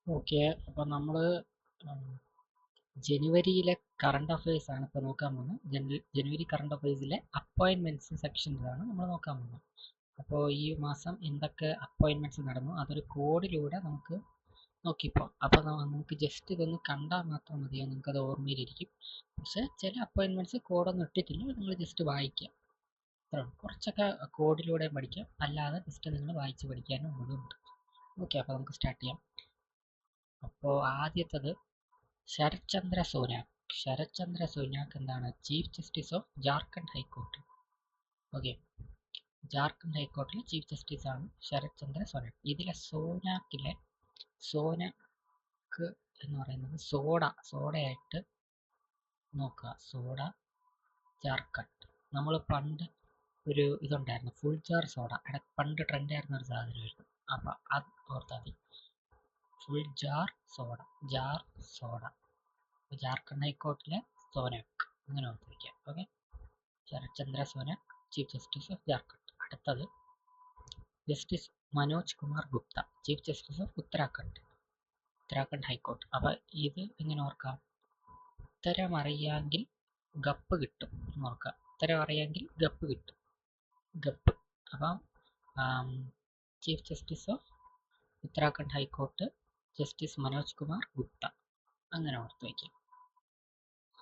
Okay, അപ്പോൾ നമ്മൾ ജനുവരിയിലെ current affairs ആണ് ഇപ്പോൾ നോക്കാൻ പോകുന്നത്. ജനുവരി കറണ്ട് അഫയേഴ്സിലെ അപ്പോയിൻമെൻറ്റ്സ് സെക്ഷൻസാണ് നമ്മൾ നോക്കാൻ പോകുന്നത്. അപ്പോൾ ഈ മാസം എന്തൊക്കെ അപ്പോയിൻമെൻറ്റ്സ് നടന്നു അതൊരു കോഡിലൂടെ നമുക്ക് നോക്കിപ്പോൾ. അപ്പോൾ നമുക്ക് ജസ്റ്റ് ഇതൊന്ന് കണ്ടാൽ മാത്രം മതിയോ, നിങ്ങൾക്കത് ഓർമ്മയിലിരിക്കും. പക്ഷേ ചില അപ്പോയിൻമെൻറ്റ്സ് കോഡൊന്നും ഇട്ടിട്ടില്ല, നിങ്ങൾ ജസ്റ്റ് വായിക്കുക. അത്രയാണ്. കുറച്ചൊക്കെ കോഡിലൂടെ പഠിക്കാം, അല്ലാതെ ജസ്റ്റ് നിങ്ങൾ വായിച്ച് പഠിക്കാനും ഉണ്ട്. ഓക്കെ, അപ്പോൾ നമുക്ക് സ്റ്റാർട്ട് ചെയ്യാം. അപ്പോൾ ആദ്യത്തത് ശരത് ചന്ദ്ര സോനാക്. ശരത് ചന്ദ്ര സോനാക് എന്താണ്? Chief justice of Jharkhand high court. Okay, Jharkhand ഹൈക്കോർട്ടിലെ ചീഫ് ജസ്റ്റിസ് ആണ് ശരത് ചന്ദ്ര സോനാക്. ഇതിലെ സോനാക് എന്ന് പറയുന്നത് സോഡയായിട്ട് നോക്കുക. സോഡ ജാർഖണ്ഡ്. നമ്മൾ പണ്ട് ഒരു ഇതുണ്ടായിരുന്നു, ഫുൾ ജാർ സോഡ. പണ്ട് ട്രെൻഡായിരുന്ന ഒരു സാധനമായിരുന്നു. അപ്പം അത് ഓർത്താൽ മതി. Full jar soda. ജാർഖണ്ഡ് ഹൈക്കോർട്ടിലെ സോനാക്, അങ്ങനെ ഓർത്ത് വയ്ക്കുക. Okay, Sharad Chandra Sonak, chief justice of Jharkhand. അടുത്തത് justice Manoj Kumar Gupta, chief justice of Uttarakhand high court. അപ്പം ഇത് എങ്ങനെ ഓർക്കാം? ഉത്തരമറിയാമെങ്കിൽ ഗപ്പ് കിട്ടും എന്ന് ഓർക്കാം. ഉത്തരമറിയാമെങ്കിൽ ഗപ്പ് കിട്ടും. ഗപ്പ്. അപ്പം chief justice of Uttarakhand high court justice Manoj Kumar Gupta, അങ്ങനെ ഓർത്ത് വയ്ക്കാം.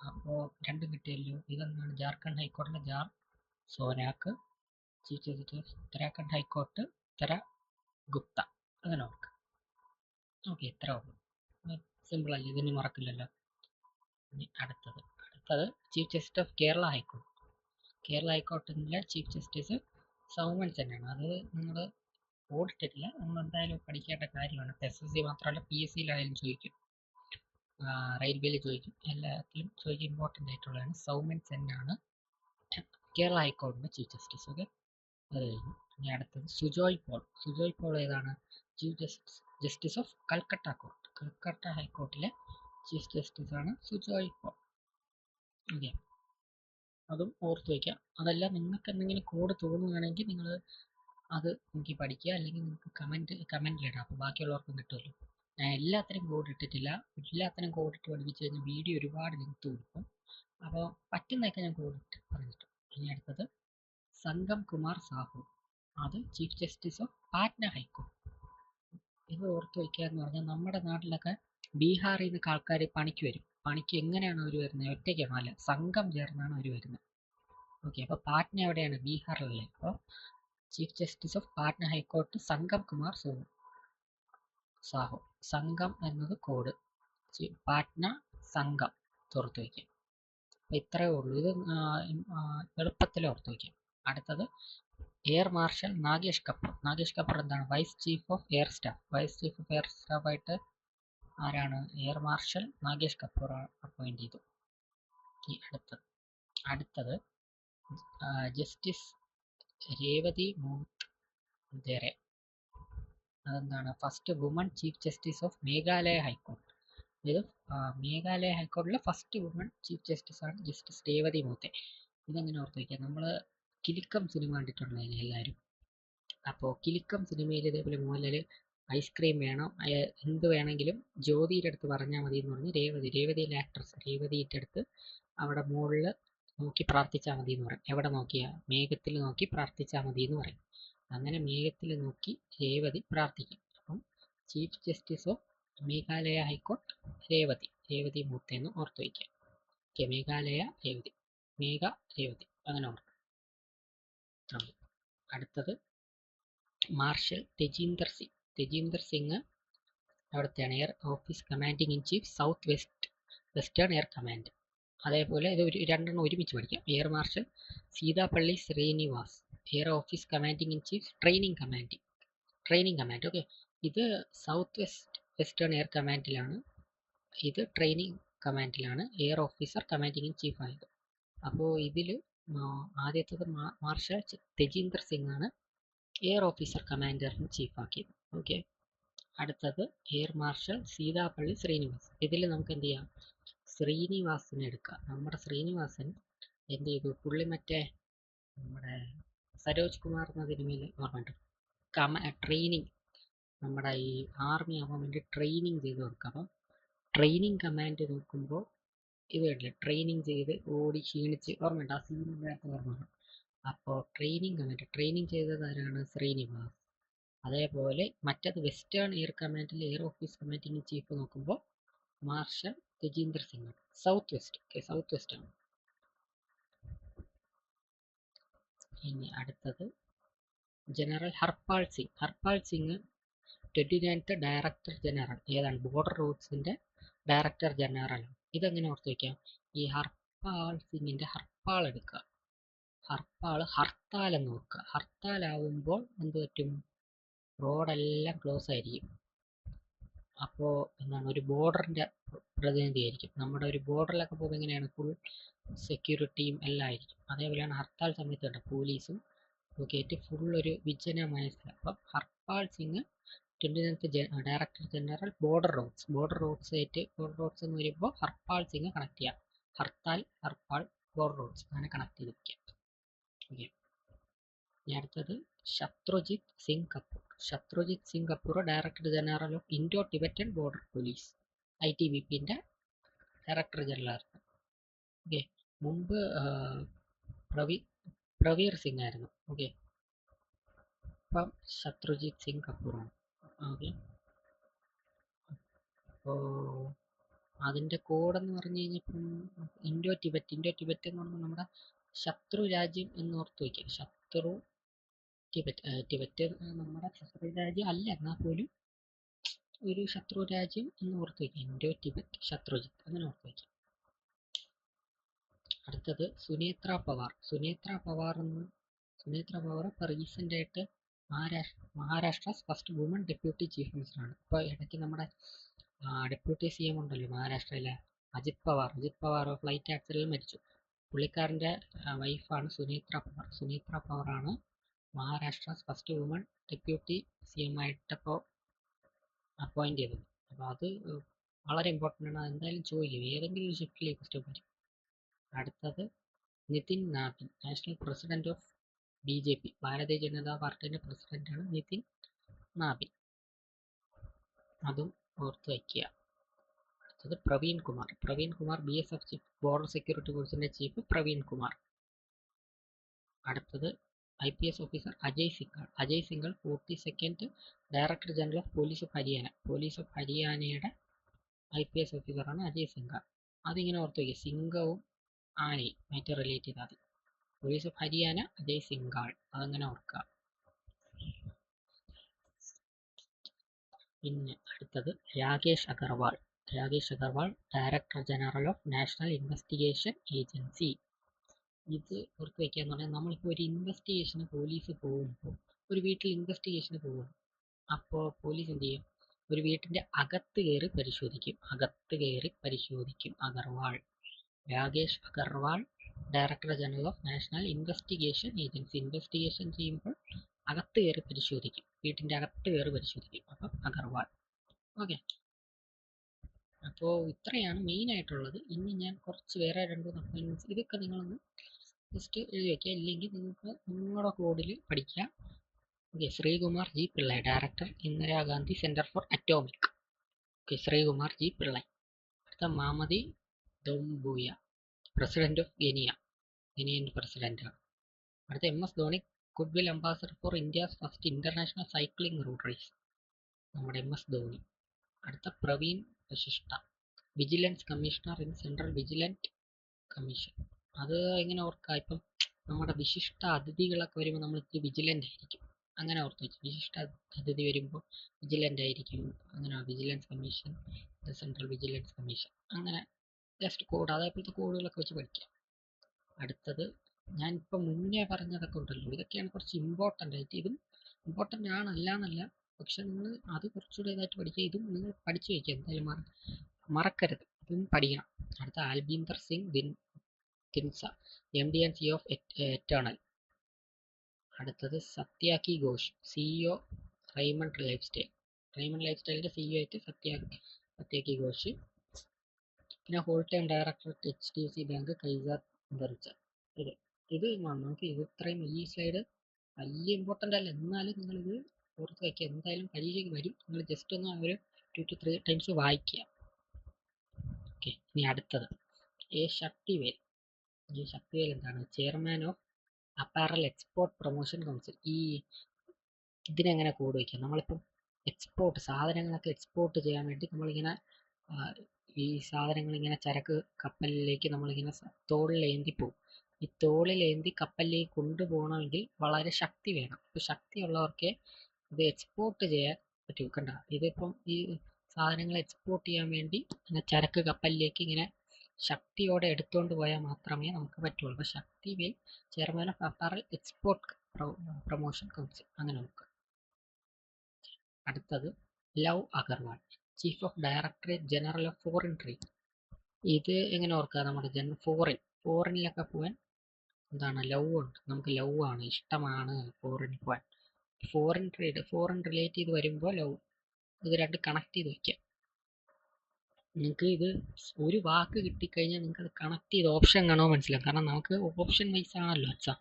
അപ്പോൾ രണ്ടും കിട്ടിയല്ലോ. ഇതെന്താണ്? ജാർഖണ്ഡ് ഹൈക്കോർട്ടിലെ Sonak, chief justice Uttarakhand high court Gupta, അങ്ങനെ ഓർക്കാം. ഓക്കെ, ഇത്ര ഉള്ളൂ. സിമ്പിൾ അല്ലേ, ഇതിന് മറക്കില്ലല്ലോ. ഇനി അടുത്തത് chief justice of Kerala high court. Kerala ഹൈക്കോർട്ടിലെ ചീഫ് ജസ്റ്റിസ് സൗമൻ സെന്നാണ്. അത് നിങ്ങൾ ഓടിട്ടിട്ടില്ല, നമ്മൾ എന്തായാലും പഠിക്കേണ്ട കാര്യമാണ്. SSC മാത്രമല്ല, PSCയിലായാലും ചോദിക്കും, റെയിൽവേയിൽ ചോദിക്കും, എല്ലാത്തിലും ചോദിക്കും. ഇമ്പോർട്ടൻ്റ് ആയിട്ടുള്ളതാണ്. സൗമൻ സെന്നാണ് കേരള ഹൈക്കോടതിയുടെ ചീഫ് ജസ്റ്റിസ്. ഓക്കെ, അത് കഴിഞ്ഞു. ഇനി അടുത്തത് സുജോയ് പോൾ ഏതാണ്? Chief justice of Calcutta court. Calcutta ഹൈക്കോർട്ടിലെ ചീഫ് ജസ്റ്റിസ് ആണ് സുജോയ് പോൾ. ഓക്കെ, അതും ഓർത്ത് വയ്ക്കാം. അതല്ല, നിങ്ങൾക്ക് എന്തെങ്കിലും കോഡ് തോന്നുകയാണെങ്കിൽ നിങ്ങൾ അത് നോക്കി പഠിക്കുക, അല്ലെങ്കിൽ നിങ്ങൾക്ക് കമൻറ്റിലിടാം. അപ്പോൾ ബാക്കിയുള്ളവർക്കും കിട്ടുമല്ലോ. ഞാൻ എല്ലാത്തിനും കോഡ് ഇട്ടിട്ടില്ല. എല്ലാത്തിനും കോഡ് ഇട്ട് പഠിപ്പിച്ച് കഴിഞ്ഞാൽ വീഡിയോ ഒരുപാട് ലെങ്ത് കൊടുക്കും. അപ്പോൾ പറ്റുന്നതൊക്കെ ഞാൻ കോഡ് ഇട്ട് പറഞ്ഞിട്ടു. ഇനി അടുത്തത് സംഗം കുമാർ സാഹു, അത് chief justice of Patna high court. ഇത് ഓർത്ത് വയ്ക്കുക എന്ന് പറഞ്ഞാൽ, നമ്മുടെ നാട്ടിലൊക്കെ ബീഹാറിൽ നിന്നൊക്കെ ആൾക്കാർ പണിക്ക് വരും. പണിക്ക് എങ്ങനെയാണ് അവർ വരുന്നത്? ഒറ്റയ്ക്കാണോ? അല്ല, സംഘം ചേർന്നാണ് അവർ വരുന്നത്. ഓക്കെ, അപ്പോൾ പാറ്റ്ന എവിടെയാണ്? ബീഹാറിലല്ലേ. അപ്പോൾ chief justice of Patna high court Sangam Kumar Sahoo. സംഘം എന്നത് കോഡ്, പാറ്റ്ന സംഘം ഓർത്ത് വയ്ക്കാം. അപ്പോൾ ഇത്രയേ ഉള്ളൂ. ഇത് എളുപ്പത്തിൽ ഓർത്ത് വയ്ക്കാം. അടുത്തത് എയർ മാർഷൽ നാഗേഷ് കപ്പൂർ എന്താണ്? Vice chief of air staff ആയിട്ട് ആരാണ്? Air marshal Nagesh Kapoor appoint ചെയ്തു. അടുത്തത് ജസ്റ്റിസ് രേവതി മൂത്തേരെ, അതെന്താണ്? First woman chief justice of Meghalaya high court. ഇത് മേഘാലയ ഹൈക്കോർട്ടിലെ ഫസ്റ്റ് വുമൺ ചീഫ് ജസ്റ്റിസ് ആണ് ജസ്റ്റിസ് രേവതി മൂത്തെ. ഇതെങ്ങനെ ഓർത്ത് വയ്ക്കാം? നമ്മൾ കിലുക്കം സിനിമ കണ്ടിട്ടുള്ളതല്ലേ എല്ലാവരും? അപ്പോൾ കിലുക്കം സിനിമയിൽ ഇതേപോലെ മോഹൻലാൽ ഐസ്ക്രീം വേണം, എന്ത് വേണമെങ്കിലും ജ്യോതിയുടെ അടുത്ത് പറഞ്ഞാൽ മതി എന്ന് പറഞ്ഞ് രേവതിയിലെ ആക്ട്രസ് രേവതിയുടെ അടുത്ത് അവിടെ മുകളിൽ നോക്കി പ്രാർത്ഥിച്ചാൽ മതി എന്ന് പറയും. എവിടെ നോക്കിയാൽ? മേഘത്തിൽ നോക്കി പ്രാർത്ഥിച്ചാൽ മതി എന്ന് പറയും. അങ്ങനെ മേഘത്തിൽ നോക്കി രേവതി പ്രാർത്ഥിക്കും. അപ്പം chief justice of Meghalaya high court Revati മൂത്തേന്ന് ഓർത്ത് വയ്ക്കുക. ഓക്കെ, മേഘാലയ രേവതി അങ്ങനെ ഓർക്കുക. അടുത്തത് മാർഷൽ തെജീന്ദർ സിംഗ് അവിടുത്തെയാണ് air office commanding in chief south western air command. അതേപോലെ ഇത് രണ്ടെണ്ണം ഒരുമിച്ച് പഠിക്കാം. Air marshal Seethepalli Srinivas, air office commanding in chief training command. Okay, ഇത് സൗത്ത് വെസ്റ്റേൺ എയർ കമാൻഡിലാണ്, ഇത് ട്രെയിനിങ് കമാൻഡിലാണ് air officer commanding in chief ആയത്. അപ്പോൾ ഇതിൽ ആദ്യത്തത് മാർഷൽ തെജീന്ദർ സിംഗ് ആണ് air officer commander in chief ആക്കിയത്. ഓക്കെ, അടുത്തത് എയർ മാർഷൽ സീതാപള്ളി ശ്രീനിവാസ്. ഇതിൽ നമുക്ക് എന്ത് ചെയ്യാം? ശ്രീനിവാസനെ എടുക്കാം. നമ്മുടെ ശ്രീനിവാസൻ എന്ത് ചെയ്തു? പുള്ളി മറ്റേ നമ്മുടെ സരോജ് കുമാർ എന്ന സിനിമയിൽ ഓർമ്മയുണ്ട്, നമ്മുടെ ഈ ആർമി ആവാൻ വേണ്ടി ട്രെയിനിങ് ചെയ്ത് കൊടുക്കുക. അപ്പം ട്രെയിനിങ് കമാൻഡ് നോക്കുമ്പോൾ ഇത് കണ്ടില്ലേ, ട്രെയിനിങ് ചെയ്ത് ഓടി ക്ഷീണിച്ച്, ഓർമ്മയുണ്ട് ആ സീൻ നേരത്തെ ഓർമ്മ. അപ്പോൾ ട്രെയിനിങ് ചെയ്തത് ആരാണ്? ശ്രീനിവാസ്. അതേപോലെ മറ്റത് വെസ്റ്റേൺ എയർ കമാൻഡിൽ എയർ ഓഫീസ് കമാൻഡിംഗ് ചീഫ് നോക്കുമ്പോൾ മാർഷൽ തേജീന്ദർ സിംഗ് ആണ്. സൗത്ത് വെസ്റ്റ് ആണ്. ഇനി അടുത്തത് general Harpal Singh 29th director general ഏതാണ്? ബോർഡർ റൂട്ട്സിന്റെ ഡയറക്ടർ ജനറൽ. ഇതെങ്ങനെ ഓർത്ത് വയ്ക്കാം? ഈ ഹർപാൽ സിംഗിന്റെ ഹർപ്പാൾ എടുക്കുക. ഹർത്താൽ എന്ന് ഓർക്കുക. ഹർത്താലാവുമ്പോൾ എന്ത് പറ്റും? റോഡെല്ലാം ക്ലോസ് ആയിരിക്കും. അപ്പോൾ എന്താണ്, ഒരു ബോർഡറിന്റെ പ്രതിനിധിയായിരിക്കും. നമ്മുടെ ഒരു ബോർഡറിലൊക്കെ പോകുമ്പോൾ എങ്ങനെയാണ്? ഫുൾ സെക്യൂരിറ്റിയും എല്ലാം ആയിരിക്കും. അതേപോലെയാണ് ഹർത്താൽ സമയത്ത് കണ്ട പോലീസും ഒക്കെ ആയിട്ട് ഫുൾ ഒരു വിജനമായ സ്ഥലം. അപ്പം Harpal Singh 29th director general border roads എന്ന് വരുമ്പോൾ ഹർപാൽ സിംഗ് കണക്ട് ചെയ്യാം. ഹർപ്പാൽ ബോർഡർ റോഡ്സ് അങ്ങനെ കണക്ട് ചെയ്ത് വയ്ക്കാം. ഓക്കെ. ഇനി അടുത്തത് Shatrujeet Singh Kapur director general of Indo Tibetan border police, ITBPന്റെ ഡയറക്ടർ ജനറൽ. ഓക്കെ. മുമ്പ് പ്രവീർ സിംഗ് ആയിരുന്നു. ഓക്കെ. ഇപ്പം ശത്രുജിത് സിംഗ് കപൂറാണ്. ഓക്കെ. അപ്പോൾ അതിൻ്റെ കോഡെന്ന് പറഞ്ഞു കഴിഞ്ഞപ്പം ഇൻഡോ ടിബറ്റ് എന്ന് പറഞ്ഞാൽ നമ്മുടെ ശത്രു രാജ്യം എന്ന് ഓർത്ത് വയ്ക്കാം. ടിബറ്റ് നമ്മുടെ ശത്രു രാജ്യം അല്ല, എന്നാൽ പോലും ഒരു ശത്രു രാജ്യം എന്ന് ഓർത്ത് വയ്ക്കാം. ഇൻഡോ ടിബറ്റ് ശത്രുജിത്ത് അങ്ങനെ ഓർത്ത് വയ്ക്കാം. അടുത്തത് സുനേത്ര പവാർ ഇപ്പോൾ റീസെൻ്റ് ആയിട്ട് മഹാരാഷ്ട്രാസ് ഫസ്റ്റ് വുമൺ ഡെപ്യൂട്ടി ചീഫ് മിനിസ്റ്ററാണ്. ഇപ്പോൾ ഇടയ്ക്ക് നമ്മുടെ ഡെപ്യൂട്ടി CM ഉണ്ടല്ലോ മഹാരാഷ്ട്രയിലെ, അജിത് പവാർ ഫ്ലൈറ്റ് ആക്സിഡന്റിൽ മരിച്ചു. പുള്ളിക്കാരൻ്റെ വൈഫാണ് സുനേത്ര പവാറാണ് Maharashtra's first woman deputy CM ആയിട്ടിപ്പോൾ അപ്പോയിന്റ് ചെയ്തത്. അപ്പോൾ അത് വളരെ ഇമ്പോർട്ടൻ്റ് ആണ്. എന്തായാലും ചോദിക്കും, ഏതെങ്കിലും ഒരു ഷിഫ്റ്റിൽ ഈ ക്വസ്റ്റ്യൻ വരും. അടുത്തത് Nitin Nabin, national president of BJP, Bharatiya Janata പാർട്ടിയുടെ പ്രസിഡന്റാണ് നിതിൻ നാബിൻ. അതും ഓർത്ത് വയ്ക്കുക. അടുത്തത് Praveen Kumar BSF chief, border security ഫോഴ്സിന്റെ ചീഫ് പ്രവീൺ കുമാർ. അടുത്തത് IPS officer Ajay Singhal 42nd director general of police of ഹരിയാനയുടെ IPS ഓഫീസറാണ് അജയ് സിംഗൾ. അതിങ്ങനെ ഓർത്ത് വയ്ക്കുക, സിംഗവും ആനയും ആയിട്ട് റിലേറ്റ് ചെയ്താൽ മതി. പോലീസ് ഓഫ് ഹരിയാന അജയ് സിംഗാൾ, അതങ്ങനെ ഓർക്കുക. പിന്നെ അടുത്തത് Rakesh Agarwal director general of national investigation agency. ഇത് ഓർത്ത് വയ്ക്കുക എന്ന് പറഞ്ഞാൽ നമ്മളിപ്പോൾ ഒരു ഇൻവെസ്റ്റിഗേഷന് പോലീസ് പോകുമ്പോൾ, ഒരു വീട്ടിൽ ഇൻവെസ്റ്റിഗേഷന് പോകും, അപ്പോൾ പോലീസ് എന്ത് ചെയ്യും? ഒരു വീട്ടിൻ്റെ അകത്ത് കയറി പരിശോധിക്കും. Rakesh Agarwal director general of national investigation agency. Investigation ചെയ്യുമ്പോൾ അകത്ത് കയറി പരിശോധിക്കും, വീട്ടിൻ്റെ അകത്ത് കയറി പരിശോധിക്കും. അപ്പം അഗർവാൾ. ഓക്കെ. അപ്പോൾ ഇത്രയാണ് മെയിൻ ആയിട്ടുള്ളത്. ഇനി ഞാൻ കുറച്ച് വേറെ 2-3 അപ്പോയിൻമെൻറ്റ്സ്, ഇതൊക്കെ നിങ്ങളൊന്ന് ജസ്റ്റ് എഴുതി വയ്ക്കുക, ഇല്ലെങ്കിൽ നിങ്ങൾക്ക് നിങ്ങളുടെ കോഡിൽ പഠിക്കാം. Okay. Sreekumar G Pillai, director Indira Gandhi centre for atomic. Okay. Sreekumar G Pillai. അടുത്ത Mamadi Doumbouya, president of Guinean പ്രസിഡന്റാണ്. അടുത്ത MS Dhoni, goodwill ambassador for India's first international cycling road race, നമ്മുടെ MS ധോണി. അടുത്ത Praveen Vashishta, vigilance commissioner in central vigilant commission. അത് എങ്ങനെ ഓർക്കാം? ഇപ്പം നമ്മുടെ വിശിഷ്ട അതിഥികളൊക്കെ വരുമ്പോൾ നമ്മൾ വിജിലൻ്റ് ആയിരിക്കും, അങ്ങനെ ഓർത്ത് വെച്ചു. വിശിഷ്ട അതിഥി വരുമ്പോൾ വിജിലൻ്റ് ആയിരിക്കും, അങ്ങനെ vigilance commission, central vigilance commission, അങ്ങനെ ജസ്റ്റ് കോഡ്, അതേപോലത്തെ കോഡുകളൊക്കെ വെച്ച് പഠിക്കാം. അടുത്തത് ഞാനിപ്പോൾ മുന്നേ പറഞ്ഞതൊക്കെ ഉണ്ടല്ലോ, ഇതൊക്കെയാണ് കുറച്ച് ഇമ്പോർട്ടൻ്റ് ആയിട്ട്. ഇതും ഇമ്പോർട്ടൻ്റ് ആണല്ല എന്നല്ല, പക്ഷെ നിങ്ങൾ അത് കുറച്ചുകൂടെ ഇതായിട്ട് പഠിക്കുക. ഇതും നിങ്ങൾ പഠിച്ചു വയ്ക്കുക, എന്തായാലും മറക്കരുത്, ഇതും പഠിക്കണം. അടുത്ത Albinder Singh Dhindsa, MD and CEO of Eternal. അടുത്തത് Satyaki Ghosh, CEO Raymond life സ്റ്റൈലിൻ്റെ CEO ആയിട്ട് സത്യാക്കി ഘോഷ്. പിന്നെ whole time director HDFC bank Kaizad Bharucha. ഇത് നമുക്ക് ഇത്രയും ഈ സ്ലൈഡ് വലിയ ഇമ്പോർട്ടൻ്റ് അല്ല, എന്നാലും നിങ്ങളിത് ഓർത്ത് വയ്ക്കുക. എന്തായാലും പരീക്ഷയ്ക്ക് വരും. നിങ്ങൾ ജസ്റ്റ് ഒന്ന് ഒരു 2 to 3 ടൈംസ് വായിക്കുക. ഓക്കെ, ഇനി അടുത്തത് എ ശക്തിവേൽ. ഈ ശക്തിവേൽ എന്താണ്? Chairman of apparel export promotion council. ഇതിനെങ്ങനെ കോഡ് വയ്ക്കുക? നമ്മളിപ്പം സാധനങ്ങളൊക്കെ എക്സ്പോർട്ട് ചെയ്യാൻ വേണ്ടി നമ്മളിങ്ങനെ ഈ സാധനങ്ങൾ ഇങ്ങനെ ചരക്ക് കപ്പലിലേക്ക് നമ്മളിങ്ങനെ തോളിലേന്തി പോകും. ഈ തോളിലേന്തി കപ്പലിലേക്ക് കൊണ്ടുപോകണമെങ്കിൽ വളരെ ശക്തി വേണം. ഇപ്പം ശക്തിയുള്ളവർക്കേ ഇത് എക്സ്പോർട്ട് ചെയ്യാൻ പറ്റൂ. കണ്ട, ഇതിപ്പം ഈ സാധനങ്ങൾ എക്സ്പോർട്ട് ചെയ്യാൻ വേണ്ടി ചരക്ക് കപ്പലിലേക്ക് ഇങ്ങനെ ശക്തിയോടെ എടുത്തുകൊണ്ട് പോയാൽ മാത്രമേ നമുക്ക് പറ്റുള്ളൂ. അപ്പോൾ Sakthivel chairman of apparel export promotion council, അങ്ങനെ നോക്കുക. അടുത്തത് Lav Agarwal, chief of directorate general of foreign trade. ഇത് എങ്ങനെ ഓർക്കുക? നമ്മുടെ ഫോറിനിലൊക്കെ പോകാൻ എന്താണ്? ലവ് ഉണ്ട്. നമുക്ക് ലവ് ആണ്, ഇഷ്ടമാണ് ഫോറിനിൽ പോകാൻ. ഫോറിൻ ട്രേഡ്, ഫോറിൻ റിലേറ്റ് ചെയ്ത് വരുമ്പോൾ ലവ്, ഇത് രണ്ട് കണക്ട് ചെയ്ത് വയ്ക്കുക. നിങ്ങൾക്ക് ഇത് ഒരു വാക്ക് കിട്ടിക്കഴിഞ്ഞാൽ നിങ്ങൾക്ക് അത് കണക്ട് ചെയ്ത് ഓപ്ഷൻ കാണുമോ മനസ്സിലാവും. കാരണം നമുക്ക് ഓപ്ഷൻ വൈസ് ആണല്ലോ എക്സാം.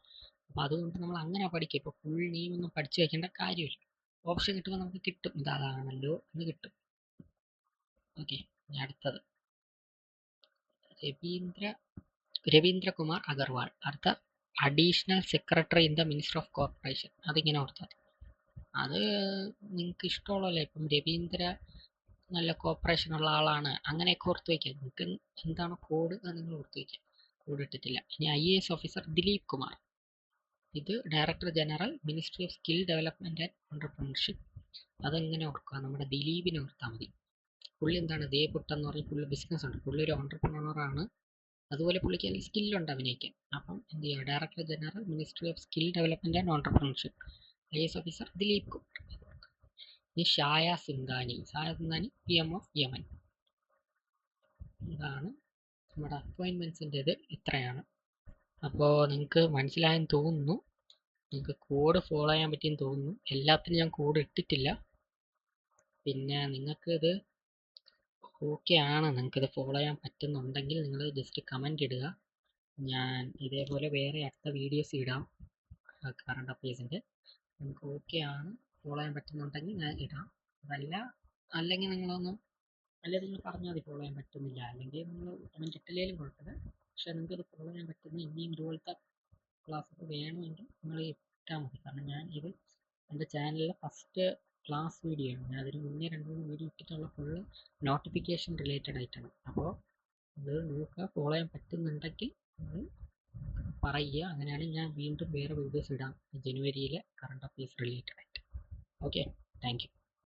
അപ്പോൾ അതുകൊണ്ട് നമ്മൾ അങ്ങനെ പഠിക്കുക. ഇപ്പോൾ ഫുൾ നെയിം ഒന്നും പഠിച്ചു വയ്ക്കേണ്ട കാര്യമില്ല. ഓപ്ഷൻ കിട്ടുമ്പോൾ നമുക്ക് കിട്ടും, ഇതാണല്ലോ എന്ന് കിട്ടും. ഓക്കെ, ഇനി അടുത്തത് രവീന്ദ്രകുമാർ അഗർവാൾ, അടുത്ത additional secretary in the minister of corporation. അതിങ്ങനെ ഓർത്താൽ അത് നിങ്ങൾക്ക് ഇഷ്ടമുള്ളല്ലേ. ഇപ്പം രവീന്ദ്ര നല്ല കോർപ്പറേഷൻ ഉള്ള ആളാണ്, അങ്ങനെയൊക്കെ ഓർത്ത് വയ്ക്കുക. നിങ്ങൾക്ക് എന്താണ് കോഡ് അത് നിങ്ങൾ ഓർത്ത് വയ്ക്കുക. കോഡ് ഇട്ടിട്ടില്ല. ഇനി IAS ഓഫീസർ ദിലീപ് കുമാർ, ഇത് director general ministry of skill development and entrepreneurship. അതെങ്ങനെ ഓർക്കുക? നമ്മുടെ ദിലീപിനെ ഓർത്താൽ മതി. പുള്ളി എന്താണ്? ദേപുട്ടെന്ന് പറഞ്ഞ് പുള്ളി ബിസിനസ് ഉണ്ട്. പുള്ളി ഒരു ഓണ്ടർപ്രണറാണ്. അതുപോലെ പുള്ളിക്ക് നല്ല സ്കില്ലുണ്ട് അഭിനയിക്കാൻ. അപ്പം എന്ത് ചെയ്യുക? Director general ministry of skill development and entrepreneurship, IAS officer Dileep Kumar. ഇനി ഷായ സിംഗാനി PM ഓഫ് യമൻ. ഇതാണ് നമ്മുടെ അപ്പോയിൻമെൻറ്റ്സിൻ്റെത്. ഇത്രയാണ്. അപ്പോൾ നിങ്ങൾക്ക് മനസ്സിലായെന്ന് തോന്നുന്നു. നിങ്ങൾക്ക് കോഡ് ഫോളോ ചെയ്യാൻ പറ്റിയെന്ന് തോന്നുന്നു. എല്ലാത്തിനും ഞാൻ കോഡ് ഇട്ടിട്ടില്ല. പിന്നെ നിങ്ങൾക്ക് ഇത് ഓക്കെ ആണ്, നിങ്ങൾക്കിത് ഫോളോ ചെയ്യാൻ പറ്റുന്നുണ്ടെങ്കിൽ നിങ്ങൾ ജസ്റ്റ് കമൻറ്റ് ഇടുക. ഞാൻ ഇതേപോലെ വേറെ അടുത്ത വീഡിയോസ് ഇടാം കറണ്ട് അഫയേഴ്സിൻ്റെ. നിങ്ങൾക്ക് ഓക്കെ ആണ്, ഫോളോ ചെയ്യാൻ പറ്റുന്നുണ്ടെങ്കിൽ ഞാൻ ഇടാം. അല്ലെങ്കിൽ നിങ്ങൾ പറഞ്ഞാൽ മതി ഫോളോ ചെയ്യാൻ പറ്റുന്നില്ല, അല്ലെങ്കിൽ നിങ്ങൾ കമൻറ്റ് ഇട്ടില്ലെങ്കിലും കുഴപ്പമില്ല. പക്ഷേ നിങ്ങൾക്കിത് ഫോളോ ചെയ്യാൻ പറ്റുന്ന ഇനിയും ഇതുപോലത്തെ ക്ലാസ്സൊക്കെ വേണമെങ്കിൽ നിങ്ങൾ ഇട്ടാൽ മതി. കാരണം ഞാൻ ഇത് എൻ്റെ ചാനലിലെ ഫസ്റ്റ് ക്ലാസ് വീഡിയോ ആണ്. ഞാൻ അതിന് മുന്നേ 2-3 വീഡിയോ ഇട്ടിട്ടുള്ള ഫുള്ള് നോട്ടിഫിക്കേഷൻ റിലേറ്റഡ് ആയിട്ടാണ്. അപ്പോൾ ഇത് നോക്കുക, ഫോളോ ചെയ്യാൻ പറ്റുന്നുണ്ടെങ്കിൽ നിങ്ങൾ പറയുക. അങ്ങനെയാണെങ്കിൽ ഞാൻ വീണ്ടും വേറെ വീഡിയോസ് ഇടാം ജനുവരിയിലെ കറണ്ട് അഫയേഴ്സ് റിലേറ്റഡ് ആയിട്ട്. Okay, thank you.